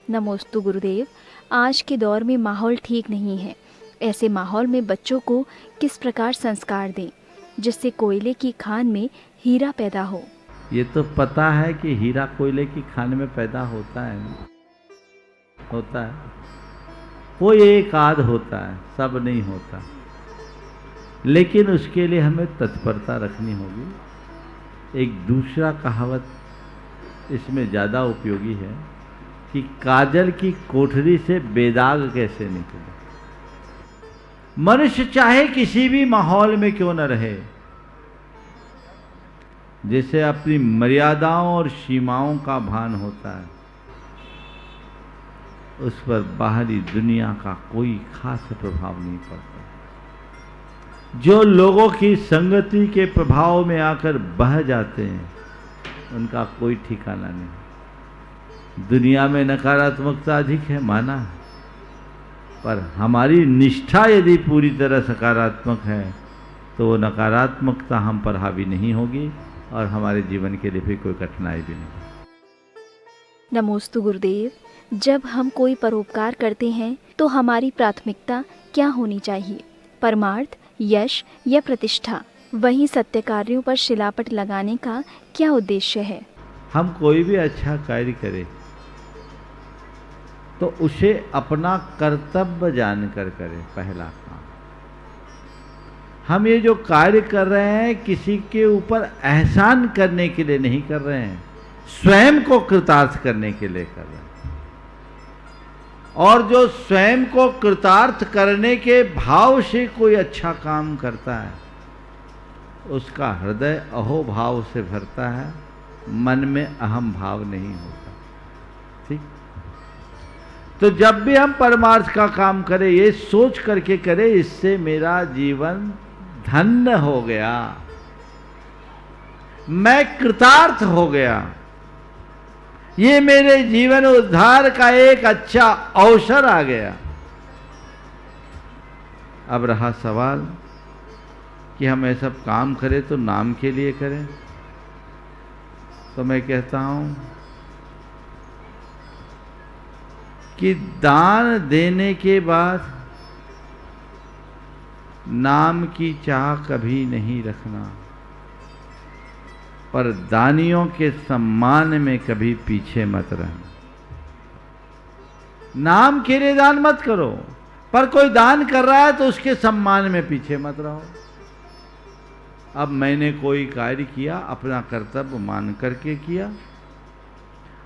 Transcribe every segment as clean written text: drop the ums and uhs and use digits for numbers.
नमोस्तु गुरुदेव। आज के दौर में माहौल ठीक नहीं है। ऐसे माहौल में बच्चों को किस प्रकार संस्कार दें जिससे कोयले की खान में हीरा पैदा हो? ये तो पता है कि हीरा कोयले की खान में पैदा होता है, होता है। कोई एक आध होता है, सब नहीं होता। लेकिन उसके लिए हमें तत्परता रखनी होगी। एक दूसरा कहावत इसमें ज़्यादा उपयोगी है कि काजल की कोठरी से बेदाग कैसे निकले। मनुष्य चाहे किसी भी माहौल में क्यों न रहे, जिसे अपनी मर्यादाओं और सीमाओं का भान होता है, उस पर बाहरी दुनिया का कोई खास प्रभाव नहीं पड़ता। जो लोगों की संगति के प्रभाव में आकर बह जाते हैं, उनका कोई ठिकाना नहीं। दुनिया में नकारात्मकता अधिक है, माना है, पर हमारी निष्ठा यदि पूरी तरह सकारात्मक है तो वो नकारात्मकता हम पर हावी नहीं होगी और हमारे जीवन के लिए भी कोई कठिनाई भी नहीं। नमोस्तु गुरुदेव। जब हम कोई परोपकार करते हैं तो हमारी प्राथमिकता क्या होनी चाहिए? परमार्थ, यश या प्रतिष्ठा? वहीं सत्य कार्यों पर शिलापट लगाने का क्या उद्देश्य है? हम कोई भी अच्छा कार्य करें तो उसे अपना कर्तव्य जानकर करें। पहला काम, हम ये जो कार्य कर रहे हैं किसी के ऊपर एहसान करने के लिए नहीं कर रहे हैं, स्वयं को कृतार्थ करने के लिए कर रहे हैं। और जो स्वयं को कृतार्थ करने के भाव से कोई अच्छा काम करता है, उसका हृदय अहोभाव से भरता है, मन में अहम भाव नहीं होता। ठीक? तो जब भी हम परमार्थ का काम करें, ये सोच करके करें, इससे मेरा जीवन धन्य हो गया, मैं कृतार्थ हो गया, ये मेरे जीवन उद्धार का एक अच्छा अवसर आ गया। अब रहा सवाल कि हम ये सब काम करें तो नाम के लिए करें, तो मैं कहता हूं कि दान देने के बाद नाम की चाह कभी नहीं रखना, पर दानियों के सम्मान में कभी पीछे मत रहना। नाम के लिए दान मत करो, पर कोई दान कर रहा है तो उसके सम्मान में पीछे मत रहो। अब मैंने कोई कार्य किया, अपना कर्तव्य मान करके किया,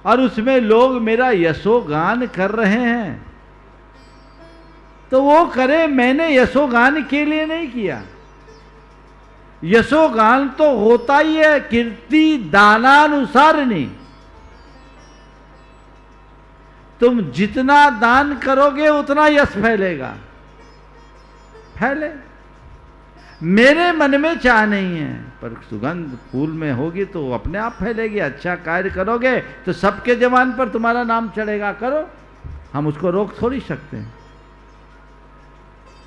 और उसमें लोग मेरा यशोगान कर रहे हैं, तो वो करे, मैंने यशोगान के लिए नहीं किया। यशोगान तो होता ही है कीर्ति दानानुसार नहीं। तुम जितना दान करोगे उतना यश फैलेगा, फैले। मेरे मन में चाह नहीं है, पर सुगंध फूल में होगी तो अपने आप फैलेगी। अच्छा कार्य करोगे तो सबके जवान पर तुम्हारा नाम चढ़ेगा, करो, हम उसको रोक थोड़ी सकते हैं।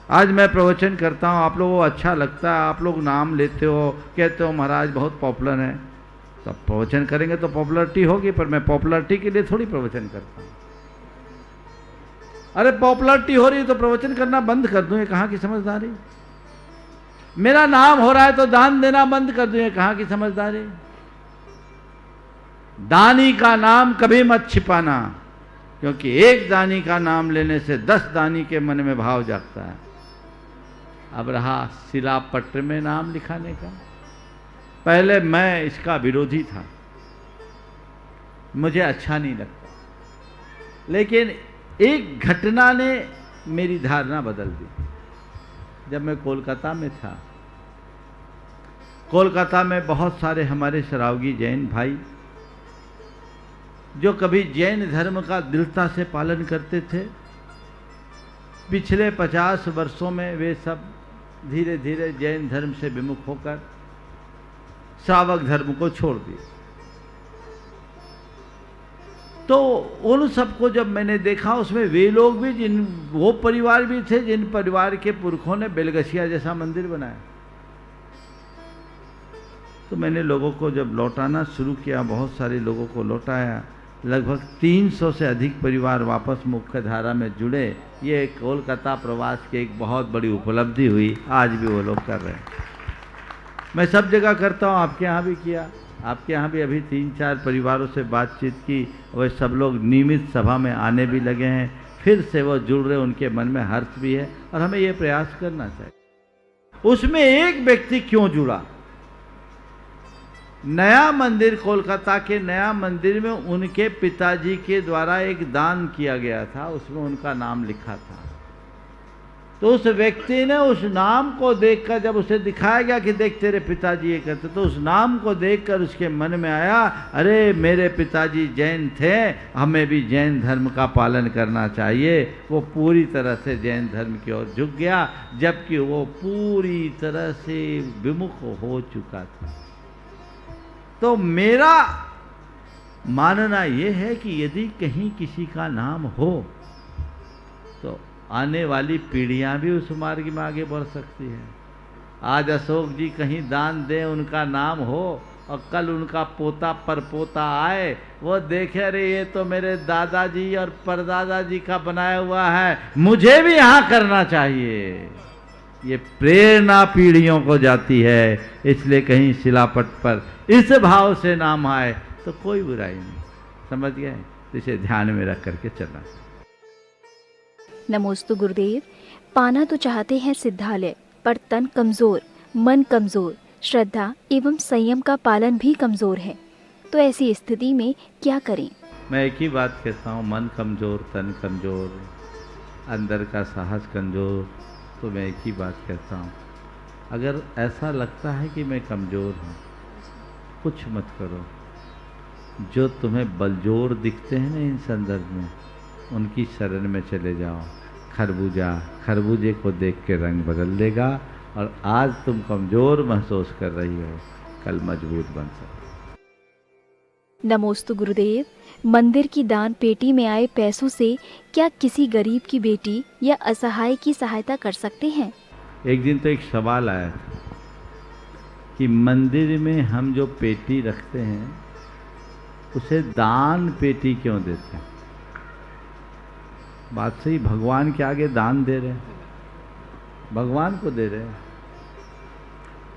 आज मैं प्रवचन करता हूँ, आप लोगों को अच्छा लगता है, आप लोग नाम लेते हो, कहते हो महाराज बहुत पॉपुलर है, तो प्रवचन करेंगे तो पॉपुलरिटी होगी, पर मैं पॉपुलरिटी के लिए थोड़ी प्रवचन करता हूँ। अरे पॉपुलरिटी हो रही है तो प्रवचन करना बंद कर दूं, ये कहाँ की समझदारी? मेरा नाम हो रहा है तो दान देना बंद कर दूं, ये कहाँ की समझदारी? दानी का नाम कभी मत छिपाना, क्योंकि एक दानी का नाम लेने से 10 दानी के मन में भाव जागता है। अब रहा शिलापत्र में नाम लिखाने का, पहले मैं इसका विरोधी था, मुझे अच्छा नहीं लगता, लेकिन एक घटना ने मेरी धारणा बदल दी। जब मैं कोलकाता में था, कोलकाता में बहुत सारे हमारे सरावगी जैन भाई जो कभी जैन धर्म का दृढ़ता से पालन करते थे, पिछले 50 वर्षों में वे सब धीरे धीरे जैन धर्म से विमुख होकर श्रावक धर्म को छोड़ दिए। तो उन सबको जब मैंने देखा, उसमें वे लोग भी, वो परिवार भी थे जिन परिवार के पुरखों ने बेलगछिया जैसा मंदिर बनाया। तो मैंने लोगों को जब लौटाना शुरू किया, बहुत सारे लोगों को लौटाया, लगभग 300 से अधिक परिवार वापस मुख्य धारा में जुड़े। ये कोलकाता प्रवास की एक बहुत बड़ी उपलब्धि हुई, आज भी वो लोग कर रहे हैं। मैं सब जगह करता हूँ, आपके यहाँ भी किया, आपके यहाँ भी अभी 3-4 परिवारों से बातचीत की, वह सब लोग नियमित सभा में आने भी लगे हैं, फिर से वो जुड़ रहे, उनके मन में हर्ष भी है और हमें ये प्रयास करना चाहिए। उसमें एक व्यक्ति क्यों जुड़ा? नया मंदिर, कोलकाता के नया मंदिर में उनके पिताजी के द्वारा एक दान किया गया था, उसमें उनका नाम लिखा था। तो उस व्यक्ति ने उस नाम को देखकर, जब उसे दिखाया गया कि देख तेरे पिताजी ये करते, तो उस नाम को देखकर उसके मन में आया, अरे मेरे पिताजी जैन थे, हमें भी जैन धर्म का पालन करना चाहिए। वो पूरी तरह से जैन धर्म की ओर झुक गया, जबकि वो पूरी तरह से विमुख हो चुका था। तो मेरा मानना यह है कि यदि कहीं किसी का नाम हो तो आने वाली पीढ़ियां भी उस मार्ग में आगे बढ़ सकती है। आज अशोक जी कहीं दान दें, उनका नाम हो, और कल उनका पोता परपोता आए, वो देखे अरे ये तो मेरे दादाजी और परदादा का बनाया हुआ है, मुझे भी यहाँ करना चाहिए। ये प्रेरणा पीढ़ियों को जाती है। इसलिए कहीं शिलापट पर इस भाव से नाम आए तो कोई बुराई नहीं, समझ गए? तो इसे ध्यान में रख करके चलना। नमोस्तु गुरुदेव। पाना तो चाहते हैं सिद्धालय, पर तन कमजोर, मन कमजोर, श्रद्धा एवं संयम का पालन भी कमजोर है। तो ऐसी स्थिति में क्या करें? मैं एक ही बात कहता हूँ, मन कमजोर, तन कमजोर, अंदर का साहस कमजोर। तो मैं एक ही बात कहता हूँ, अगर ऐसा लगता है कि मैं कमजोर हूँ, कुछ मत करो। जो तुम्हें बलजोर दिखते हैं ना इन संदर्भ में, उनकी शरण में चले जाओ। खरबूजे को देख के रंग बदल देगा, और आज तुम कमजोर महसूस कर रही हो, कल मजबूत बन सकते। नमोस्तु गुरुदेव। मंदिर की दान पेटी में आए पैसों से क्या किसी गरीब की बेटी या असहाय की सहायता कर सकते हैं? एक दिन तो एक सवाल आया था कि मंदिर में हम जो पेटी रखते हैं उसे दान पेटी क्यों देते हैं? बात सही, भगवान के आगे दान दे रहे हैं, भगवान को दे रहे हैं,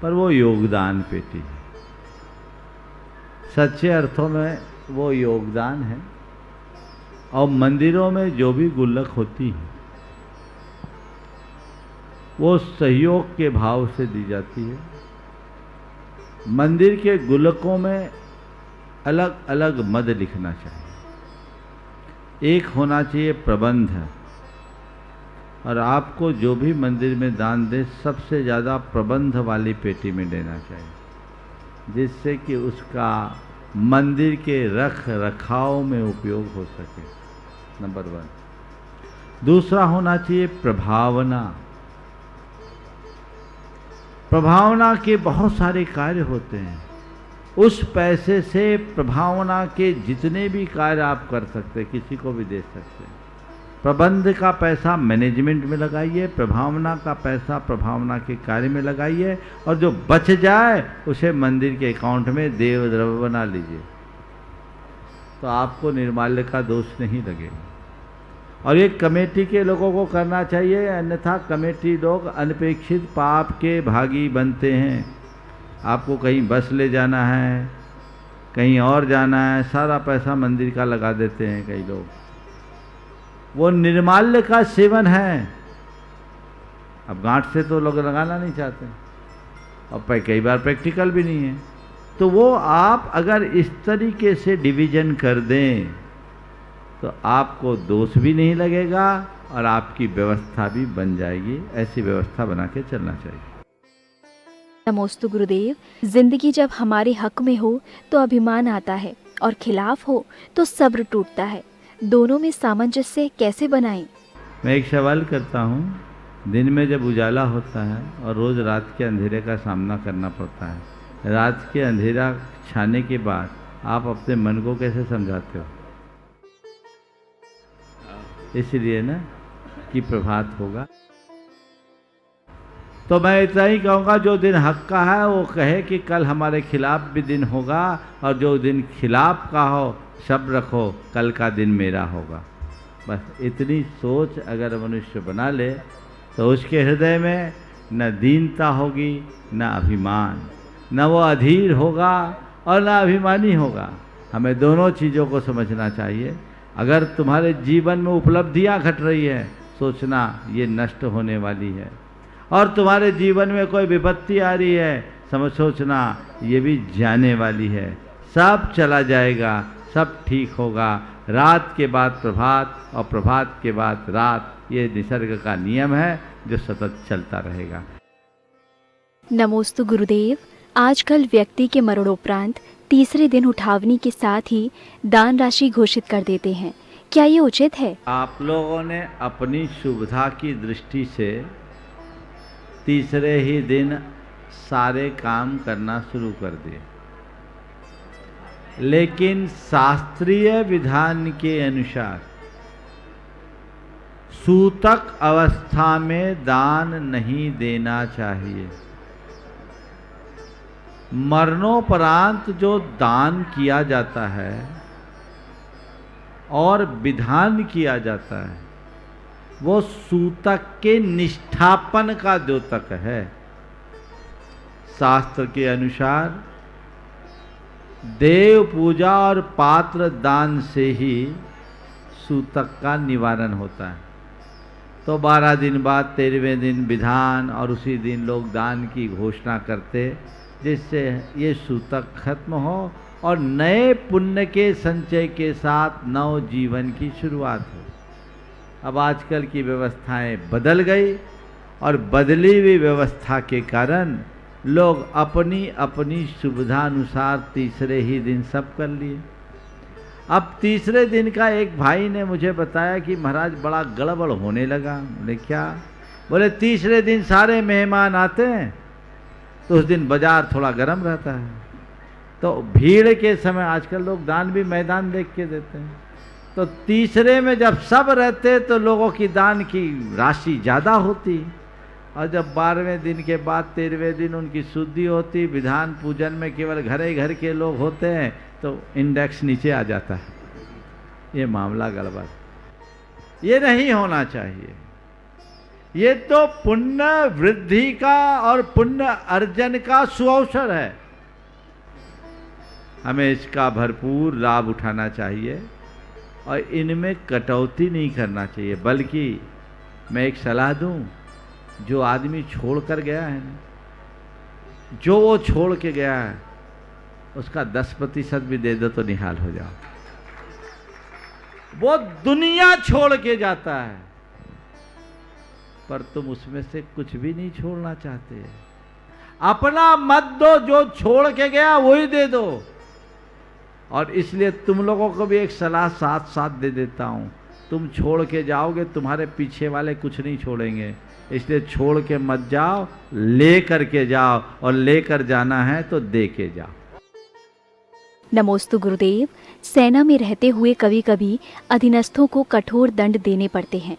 पर वो योगदान पेटी है। सच्चे अर्थों में वो योगदान है। और मंदिरों में जो भी गुल्लक होती है वो सहयोग के भाव से दी जाती है। मंदिर के गुल्लकों में अलग अलग मद लिखना चाहिए। एक होना चाहिए प्रबंध, और आपको जो भी मंदिर में दान दे सबसे ज़्यादा प्रबंध वाली पेटी में देना चाहिए, जिससे कि उसका मंदिर के रख रखाव में उपयोग हो सके, नंबर 1। दूसरा होना चाहिए प्रभावना। प्रभावना के बहुत सारे कार्य होते हैं। उस पैसे से प्रभावना के जितने भी कार्य आप कर सकते हैं, किसी को भी दे सकते हैं। प्रबंध का पैसा मैनेजमेंट में लगाइए, प्रभावना का पैसा प्रभावना के कार्य में लगाइए, और जो बच जाए उसे मंदिर के अकाउंट में देव द्रव्य बना लीजिए, तो आपको निर्माल्य का दोष नहीं लगेगा। और ये कमेटी के लोगों को करना चाहिए, अन्यथा कमेटी लोग अनपेक्षित पाप के भागी बनते हैं। आपको कहीं बस ले जाना है, कहीं और जाना है, सारा पैसा मंदिर का लगा देते हैं कई लोग। वो निर्माल्य का सेवन है। अब गांठ से तो लोग लगाना नहीं चाहते, और कई बार प्रैक्टिकल भी नहीं है। तो वो आप अगर इस तरीके से डिवीजन कर दें तो आपको दोष भी नहीं लगेगा और आपकी व्यवस्था भी बन जाएगी। ऐसी व्यवस्था बना के चलना चाहिए। नमोस्तु गुरुदेव। जिंदगी जब हमारे हक में हो तो अभिमान आता है, और खिलाफ हो तो सब्र टूटता है। दोनों में सामंजस्य कैसे बनाएं? मैं एक सवाल करता हूँ, दिन में जब उजाला होता है और रोज़ रात के अंधेरे का सामना करना पड़ता है, रात के अंधेरा छाने के बाद आप अपने मन को कैसे समझाते हो? इसलिए ना कि प्रभात होगा, तो मैं इतना ही कहूँगा, जो दिन हक का है वो कहे कि कल हमारे खिलाफ भी दिन होगा, और जो दिन खिलाफ का हो शब्द रखो कल का दिन मेरा होगा। बस इतनी सोच अगर मनुष्य बना ले तो उसके हृदय में न दीनता होगी, न अभिमान, न वो अधीर होगा और न अभिमानी होगा। हमें दोनों चीज़ों को समझना चाहिए। अगर तुम्हारे जीवन में उपलब्धियां घट रही है, सोचना ये नष्ट होने वाली है, और तुम्हारे जीवन में कोई विपत्ति आ रही है, सोचना ये भी जाने वाली है। सब चला जाएगा, सब ठीक होगा। रात के बाद प्रभात और प्रभात के बाद रात, ये निसर्ग का नियम है जो सतत चलता रहेगा। नमोस्तु गुरुदेव। आजकल व्यक्ति के मरणोपरांत तीसरे दिन उठावनी के साथ ही दान राशि घोषित कर देते हैं, क्या ये उचित है? आप लोगों ने अपनी सुविधा की दृष्टि से तीसरे ही दिन सारे काम करना शुरू कर दिए, लेकिन शास्त्रीय विधान के अनुसार सूतक अवस्था में दान नहीं देना चाहिए। मरणोपरांत जो दान किया जाता है और विधान किया जाता है, वो सूतक के निष्ठापन का द्योतक है। शास्त्र के अनुसार देव पूजा और पात्र दान से ही सूतक का निवारण होता है। तो 12 दिन बाद 13वें दिन विधान और उसी दिन लोग दान की घोषणा करते, जिससे ये सूतक खत्म हो और नए पुण्य के संचय के साथ नव जीवन की शुरुआत हो। अब आजकल की व्यवस्थाएं बदल गई, और बदली हुई व्यवस्था के कारण लोग अपनी अपनी सुविधा अनुसार तीसरे ही दिन सब कर लिए। अब तीसरे दिन का एक भाई ने मुझे बताया कि महाराज बड़ा गड़बड़ होने लगा। बोले क्या? बोले तीसरे दिन सारे मेहमान आते हैं, तो उस दिन बाजार थोड़ा गर्म रहता है, तो भीड़ के समय आजकल लोग दान भी मैदान देख के देते हैं। तो तीसरे में जब सब रहते तो लोगों की दान की राशि ज़्यादा होती, और जब 12वें दिन के बाद 13वें दिन उनकी शुद्धि होती, विधान पूजन में केवल घर के लोग होते हैं, तो इंडेक्स नीचे आ जाता है। ये मामला गड़बड़, ये नहीं होना चाहिए। ये तो पुण्य वृद्धि का और पुण्य अर्जन का सुअवसर है। हमें इसका भरपूर लाभ उठाना चाहिए और इनमें कटौती नहीं करना चाहिए। बल्कि मैं एक सलाह दूं, जो आदमी छोड़ कर गया है ना, जो वो छोड़ के गया है, उसका 10% भी दे दो तो निहाल हो जाओ। वो दुनिया छोड़ के जाता है, पर तुम उसमें से कुछ भी नहीं छोड़ना चाहते। अपना मत दो, जो छोड़ के गया वही दे दो। और इसलिए तुम लोगों को भी एक सलाह साथ साथ दे देता हूं, तुम छोड़ के जाओगे, तुम्हारे पीछे वाले कुछ नहीं छोड़ेंगे। इसलिए छोड़ के मत जाओ, ले करके जाओ, और लेकर जाना है तो दे के जाओ। नमोस्तु गुरुदेव। सेना में रहते हुए कभी कभी अधीनस्थों को कठोर दंड देने पड़ते हैं,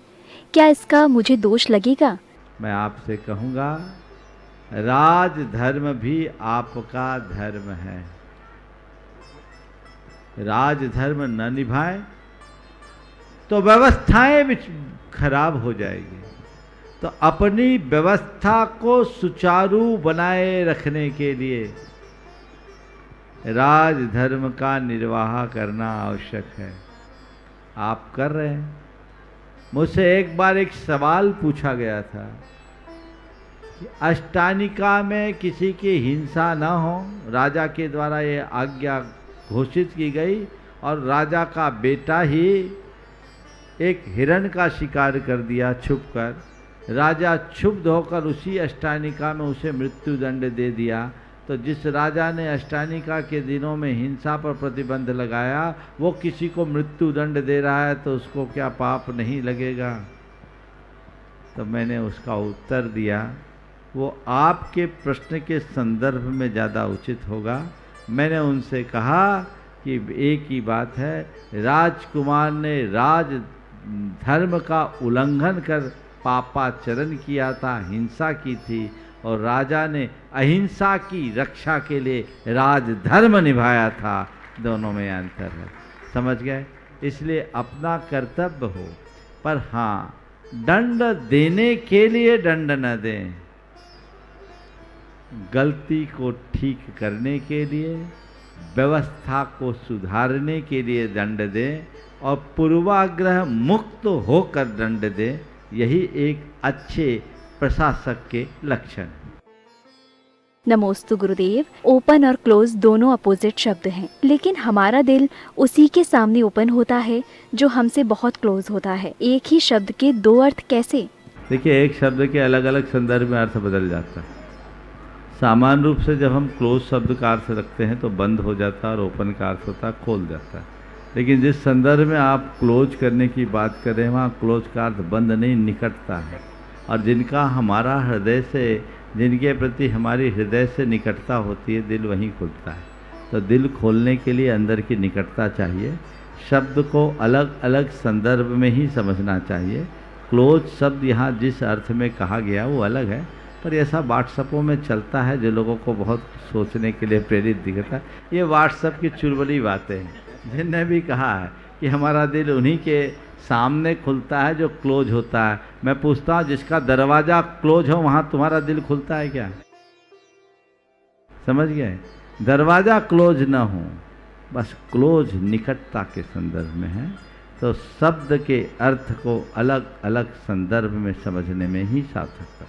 क्या इसका मुझे दोष लगेगा? मैं आपसे कहूँगा, राजधर्म भी आपका धर्म है। राजधर्म न निभाए तो व्यवस्थाएं भी खराब हो जाएगी। तो अपनी व्यवस्था को सुचारू बनाए रखने के लिए राजधर्म का निर्वाह करना आवश्यक है। आप कर रहे हैं। मुझसे एक बार एक सवाल पूछा गया था कि अष्टानिका में किसी की हिंसा न हो, राजा के द्वारा ये आज्ञा घोषित की गई, और राजा का बेटा ही एक हिरण का शिकार कर दिया छुपकर। राजा क्षुब्ध होकर उसी अष्टानिका में उसे मृत्यु दंड दे दिया। तो जिस राजा ने अष्टानिका के दिनों में हिंसा पर प्रतिबंध लगाया, वो किसी को मृत्यु दंड दे रहा है, तो उसको क्या पाप नहीं लगेगा? तो मैंने उसका उत्तर दिया, वो आपके प्रश्न के संदर्भ में ज़्यादा उचित होगा। मैंने उनसे कहा कि एक ही बात है, राजकुमार ने राज धर्म का उल्लंघन कर पापाचरण किया था, हिंसा की थी, और राजा ने अहिंसा की रक्षा के लिए राजधर्म निभाया था। दोनों में अंतर है, समझ गए? इसलिए अपना कर्तव्य हो, पर हाँ, दंड देने के लिए दंड न दें, गलती को ठीक करने के लिए, व्यवस्था को सुधारने के लिए दंड दें, और पूर्वाग्रह मुक्त होकर दंड दें। यही एक अच्छे प्रशासक के लक्षण। नमोस्तु गुरुदेव। ओपन और क्लोज दोनों अपोजिट शब्द हैं, लेकिन हमारा दिल उसी के सामने ओपन होता है जो हमसे बहुत क्लोज होता है। एक ही शब्द के दो अर्थ कैसे? देखिए, एक शब्द के अलग अलग संदर्भ में अर्थ बदल जाता है। सामान्य रूप से जब हम क्लोज शब्द का अर्थ रखते हैं तो बंद हो जाता है, और ओपन का अर्थ होता है खोल जाता है। लेकिन जिस संदर्भ में आप क्लोज करने की बात कर रहे हैं, वहाँ क्लोज का अर्थ बंद नहीं, निकटता है। और जिनका हमारा हृदय से, जिनके प्रति हमारी हृदय से निकटता होती है, दिल वहीं खुलता है। तो दिल खोलने के लिए अंदर की निकटता चाहिए। शब्द को अलग अलग संदर्भ में ही समझना चाहिए। क्लोज शब्द यहाँ जिस अर्थ में कहा गया वो अलग है, पर ऐसा व्हाट्सएपों में चलता है जो लोगों को बहुत सोचने के लिए प्रेरित दिखता है। ये व्हाट्सएप की चुलबुली बातें हैं, जिनने भी कहा है कि हमारा दिल उन्हीं के सामने खुलता है जो क्लोज होता है। मैं पूछता हूँ, जिसका दरवाज़ा क्लोज हो वहाँ तुम्हारा दिल खुलता है क्या? समझ गए? दरवाज़ा क्लोज ना हो, बस क्लोज निकटता के संदर्भ में है। तो शब्द के अर्थ को अलग अलग संदर्भ में समझने में ही सार्थकता।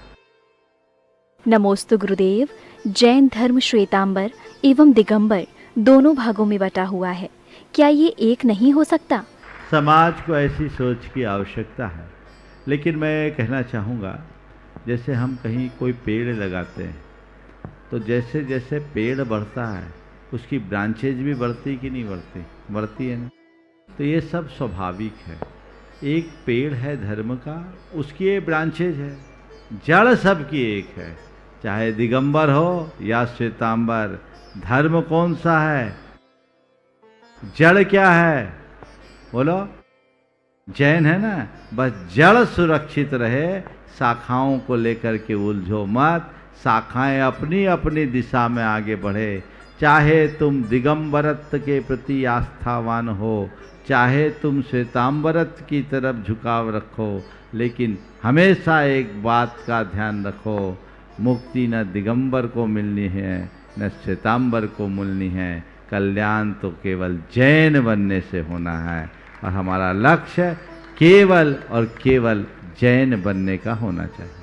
नमोस्तु गुरुदेव। जैन धर्म श्वेतांबर एवं दिगंबर दोनों भागों में बटा हुआ है, क्या ये एक नहीं हो सकता? समाज को ऐसी सोच की आवश्यकता है, लेकिन मैं कहना चाहूँगा, जैसे हम कहीं कोई पेड़ लगाते हैं तो जैसे जैसे पेड़ बढ़ता है उसकी ब्रांचेज भी बढ़ती कि नहीं बढ़ती? बढ़ती है ना। तो ये सब स्वाभाविक है। एक पेड़ है धर्म का, उसकी ये ब्रांचेज है। जड़ सबकी एक है, चाहे दिगंबर हो या श्वेतांबर। धर्म कौन सा है? जड़ क्या है? बोलो। जैन है ना। बस जड़ सुरक्षित रहे, शाखाओं को लेकर के उलझो मत। शाखाएं अपनी अपनी दिशा में आगे बढ़े। चाहे तुम दिगंबरत्व के प्रति आस्थावान हो, चाहे तुम श्वेतांबरत्व की तरफ झुकाव रखो, लेकिन हमेशा एक बात का ध्यान रखो, मुक्ति न दिगंबर को मिलनी है न श्वेतांबर को मिलनी है। कल्याण तो केवल जैन बनने से होना है, और हमारा लक्ष्य केवल और केवल जैन बनने का होना चाहिए।